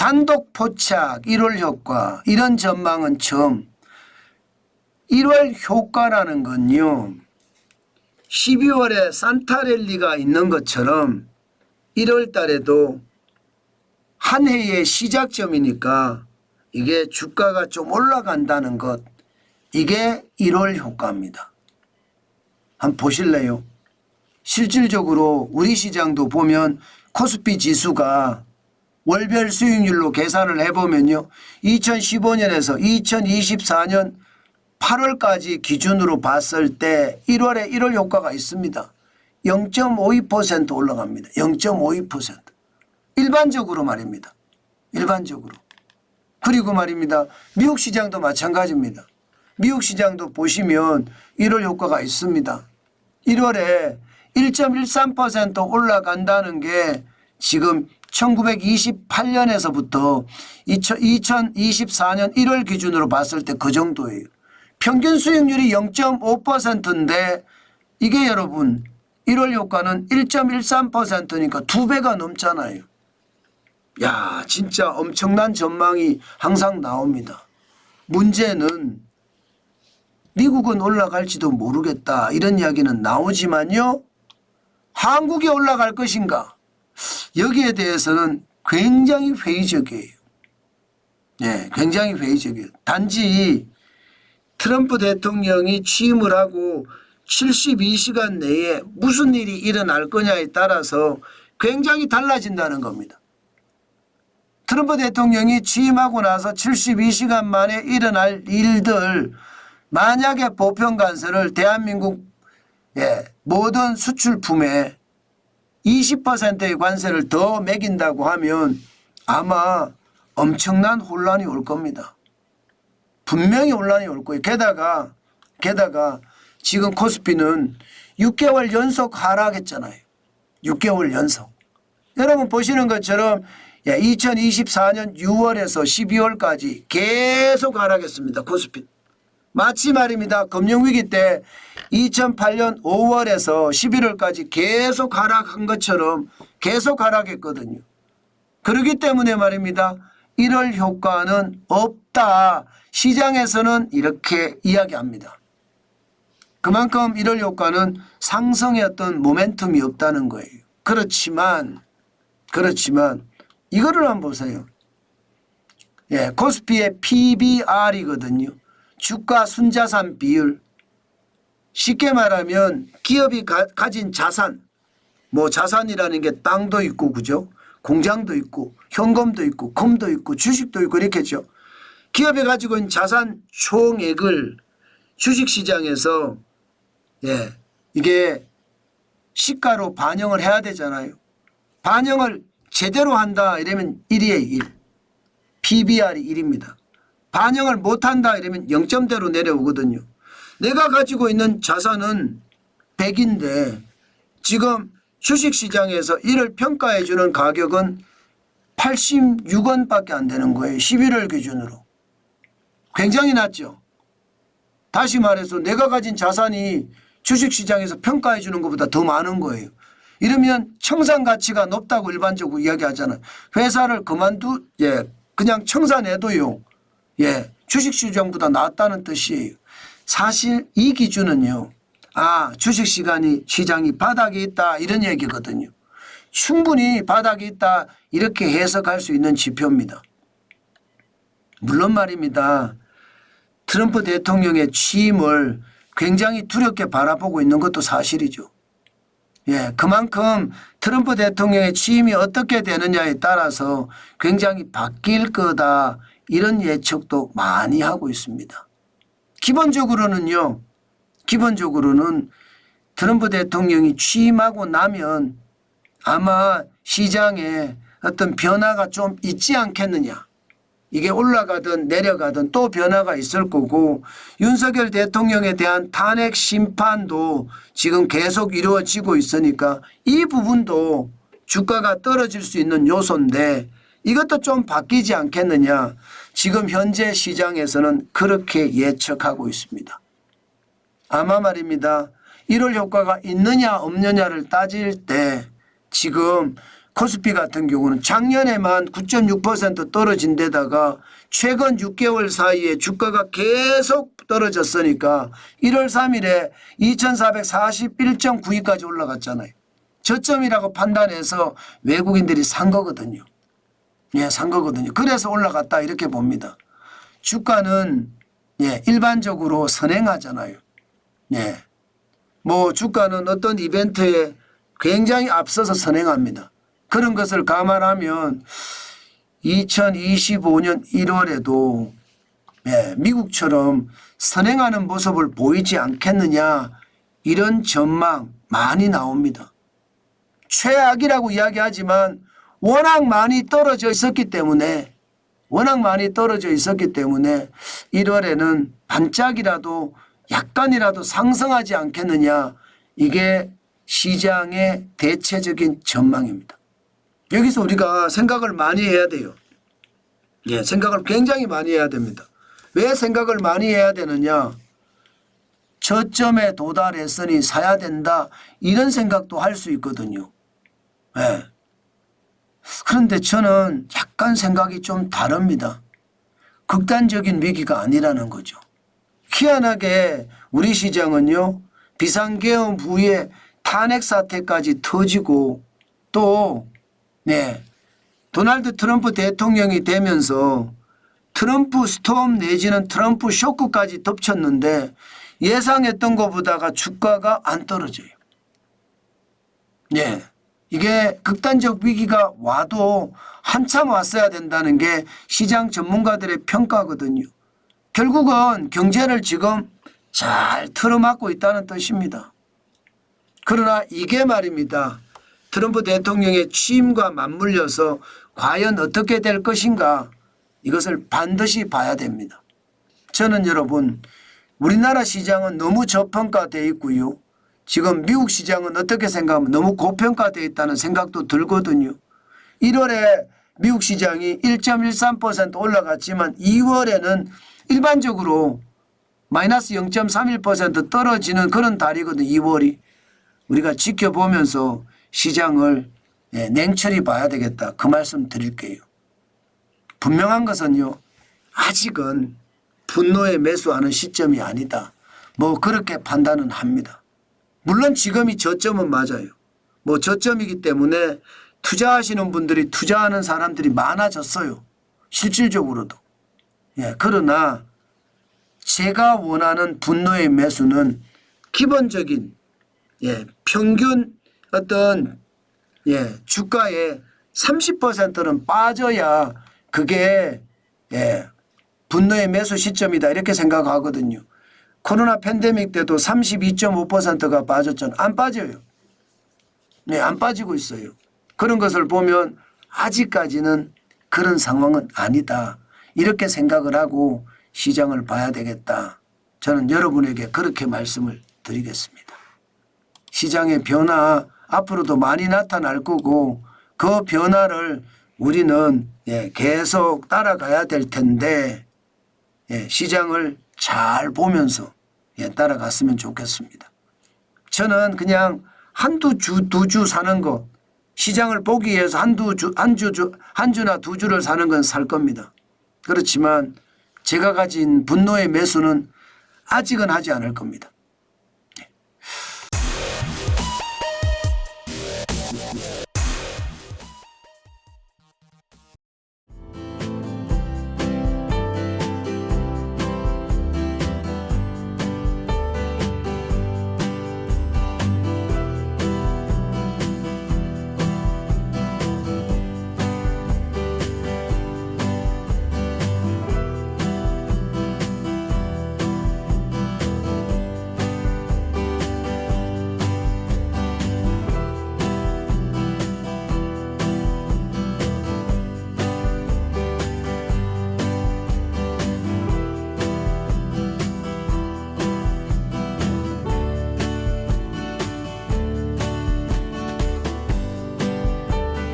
단독 포착 1월 효과 이런 전망은 처음. 1월 효과라는 건요. 12월에 산타랠리가 있는 것처럼 1월 달에도 한 해의 시작점이니까 이게 주가가 좀 올라간다는 것. 이게 1월 효과입니다. 한번 보실래요? 실질적으로 우리 시장도 보면 코스피 지수가 월별 수익률로 계산을 해보면요. 2015년에서 2024년 8월까지 기준으로 봤을 때 1월에 1월 효과가 있습니다. 0.52% 올라갑니다. 0.52%. 일반적으로 말입니다. 일반적으로. 그리고 말입니다. 미국 시장도 마찬가지입니다. 미국 시장도 보시면 1월 효과가 있습니다. 1월에 1.13% 올라간다는 게 지금 1928년에서부터 2024년 1월 기준으로 봤을 때 그 정도예요. 평균 수익률이 0.5%인데 이게 여러분 1월 효과는 1.13%니까 2배가 넘잖아요. 야, 진짜 엄청난 전망이 항상 나옵니다. 문제는 미국은 올라갈지도 모르겠다 이런 이야기는 나오지만요. 한국이 올라갈 것인가? 여기에 대해서는 굉장히 회의적이에요. 네, 굉장히 회의적이에요. 단지 트럼프 대통령이 취임을 하고 72시간 내에 무슨 일이 일어날 거냐에 따라서 굉장히 달라진다는 겁니다. 트럼프 대통령이 취임하고 나서 72시간 만에 일어날 일들, 만약에 보편관세를 대한민국 모든 수출품에 20%의 관세를 더 매긴다고 하면 아마 엄청난 혼란이 올 겁니다. 분명히 혼란이 올 거예요. 게다가 지금 코스피는 6개월 연속 하락했잖아요. 6개월 연속. 여러분 보시는 것처럼 2024년 6월에서 12월까지 계속 하락했습니다. 코스피. 마치 말입니다. 금융위기 때 2008년 5월에서 11월까지 계속 하락한 것처럼 계속 하락했거든요. 그렇기 때문에 말입니다. 1월 효과는 없다. 시장에서는 이렇게 이야기합니다. 그만큼 1월 효과는 상승의 어떤 모멘텀이 없다는 거예요. 그렇지만 이거를 한번 보세요. 코스피의 PBR이거든요. 주가 순자산 비율. 쉽게 말하면 기업이 가진 자산, 뭐 자산이라는 게 땅도 있고 그죠? 공장도 있고 현금도 있고 금도 있고 주식도 있고 이렇겠죠. 기업이 가지고 있는 자산 총액을 주식시장에서 이게 시가로 반영을 해야 되잖아요. 반영을 제대로 한다 이러면 1이에요. 1. PBR이 1입니다. 반영을 못한다 이러면 0점대로 내려오거든요. 내가 가지고 있는 자산은 100인데 지금 주식시장에서 이를 평가해 주는 가격은 86원밖에 안 되는 거예요. 11월 기준으로. 굉장히 낮죠. 다시 말해서 내가 가진 자산이 주식시장에서 평가해 주는 것보다 더 많은 거예요. 이러면 청산가치가 높다고 일반적으로 이야기하잖아요. 회사를 그냥 청산해도요. 주식시장보다 낫다는 뜻이에요. 사실 이 기준은요. 주식시장이 바닥에 있다 이런 얘기거든요. 충분히 바닥에 있다 이렇게 해석할 수 있는 지표입니다. 물론 말입니다. 트럼프 대통령의 취임을 굉장히 두렵게 바라보고 있는 것도 사실이죠. 그만큼 트럼프 대통령의 취임이 어떻게 되느냐에 따라서 굉장히 바뀔 거다 이런 예측도 많이 하고 있습니다. 기본적으로는 트럼프 대통령이 취임하고 나면 아마 시장에 어떤 변화가 좀 있지 않겠느냐. 이게 올라가든 내려가든 또 변화가 있을 거고 윤석열 대통령에 대한 탄핵 심판도 지금 계속 이루어지고 있으니까 이 부분도 주가가 떨어질 수 있는 요소인데 이것도 좀 바뀌지 않겠느냐. 지금 현재 시장에서는 그렇게 예측하고 있습니다. 아마 말입니다. 1월 효과가 있느냐 없느냐를 따질 때 지금 코스피 같은 경우는 작년에만 9.6% 떨어진 데다가 최근 6개월 사이에 주가가 계속 떨어졌으니까 1월 3일에 2441.92까지 올라갔잖아요. 저점이라고 판단해서 외국인들이 산 거거든요. 예, 산 거거든요. 그래서 올라갔다 이렇게 봅니다. 주가는 예, 일반적으로 선행하잖아요. 예. 뭐 주가는 어떤 이벤트에 굉장히 앞서서 선행합니다. 그런 것을 감안하면 2025년 1월에도 예, 미국처럼 선행하는 모습을 보이지 않겠느냐 이런 전망 많이 나옵니다. 최악이라고 이야기하지만 워낙 많이 떨어져 있었기 때문에 1월에는 반짝이라도 약간이라도 상승하지 않겠느냐 이게 시장의 대체적인 전망입니다. 여기서 우리가 생각을 많이 해야 돼요. 예, 생각을 굉장히 많이 해야 됩니다. 왜 생각을 많이 해야 되느냐? 저점에 도달했으니 사야 된다 이런 생각도 할 수 있거든요. 예. 그런데 저는 약간 생각이 좀 다릅니다. 극단적인 위기가 아니라는 거죠. 희한하게 우리 시장은요. 비상계엄 후에 탄핵 사태까지 터지고 또 네, 도널드 트럼프 대통령이 되면서 트럼프 스톰 내지는 트럼프 쇼크까지 덮쳤는데 예상했던 것보다가 주가가 안 떨어져요. 네. 이게 극단적 위기가 와도 한참 왔어야 된다는 게 시장 전문가들의 평가거든요. 결국은 경제를 지금 잘 틀어막고 있다는 뜻입니다. 그러나 이게 말입니다. 트럼프 대통령의 취임과 맞물려서 과연 어떻게 될 것인가 이것을 반드시 봐야 됩니다. 저는 여러분 우리나라 시장은 너무 저평가되어 있고요. 지금 미국 시장은 어떻게 생각하면 너무 고평가되어 있다는 생각도 들거든요. 1월에 미국 시장이 1.13% 올라갔지만 2월에는 일반적으로 마이너스 0.31% 떨어지는 그런 달이거든요. 2월이. 우리가 지켜보면서 시장을 냉철히 봐야 되겠다. 그 말씀 드릴게요. 분명한 것은요. 아직은 분노에 매수하는 시점이 아니다. 뭐 그렇게 판단은 합니다. 물론 지금이 저점은 맞아요. 뭐 저점이기 때문에 투자하시는 분들이 투자하는 사람들이 많아졌어요. 실질적으로도. 예, 그러나 제가 원하는 분노의 매수는 기본적인 평균 어떤 주가의 30%는 빠져야 그게 분노의 매수 시점이다 이렇게 생각하거든요. 코로나 팬데믹 때도 32.5%가 빠졌잖아요. 안 빠져요. 네, 안 빠지고 있어요. 그런 것을 보면 아직까지는 그런 상황은 아니다. 이렇게 생각을 하고 시장을 봐야 되겠다. 저는 여러분에게 그렇게 말씀을 드리겠습니다. 시장의 변화 앞으로도 많이 나타날 거고 그 변화를 우리는 계속 따라가야 될 텐데 시장을 잘 보면서 따라갔으면 좋겠습니다. 저는 그냥 한두 주, 두 주 사는 거 시장을 보기 위해서 한 주나 두 주를 사는 건 살 겁니다. 그렇지만 제가 가진 분노의 매수는 아직은 하지 않을 겁니다.